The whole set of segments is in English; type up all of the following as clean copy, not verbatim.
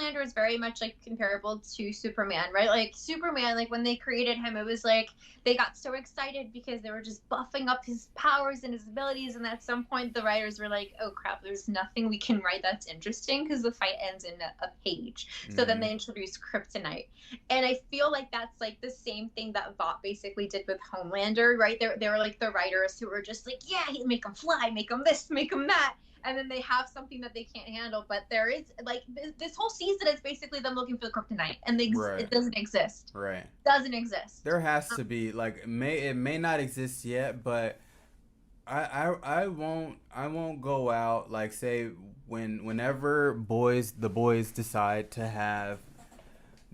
Homelander is very much like comparable to Superman, right? Like Superman, like when they created him, it was like they got so excited because they were just buffing up his powers and his abilities, and at some point the writers were like, oh crap, there's nothing we can write that's interesting because the fight ends in a page. So then Mm-hmm. they introduced Kryptonite. And I feel like that's like the same thing that Vought basically did with Homelander, right? They were like the writers who were just like, yeah, make him fly, make him this, make him that, and then they have something that they can't handle. But there is like this whole season is basically them looking for the kryptonite, and Right. it doesn't exist. Right. Doesn't exist. There has to be like it may not exist yet, but I won't go out like say whenever the boys decide to have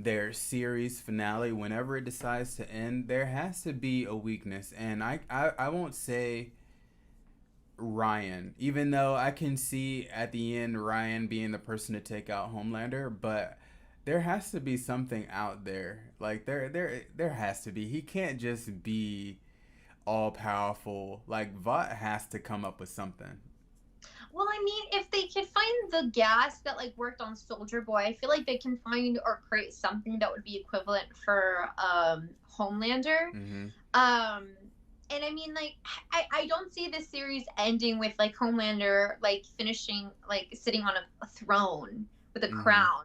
their series finale, whenever it decides to end, there has to be a weakness. And I won't say Ryan, even though I can see at the end Ryan being the person to take out Homelander, but there has to be something out there. Like there has to be. He can't just be all powerful. Like Vought has to come up with something. Well, I mean, if they could find the gas that like worked on Soldier Boy, I feel like they can find or create something that would be equivalent for Homelander. Mhm. Um, and I mean, like, I don't see this series ending with like Homelander like finishing like sitting on a throne with a Mhm. crown.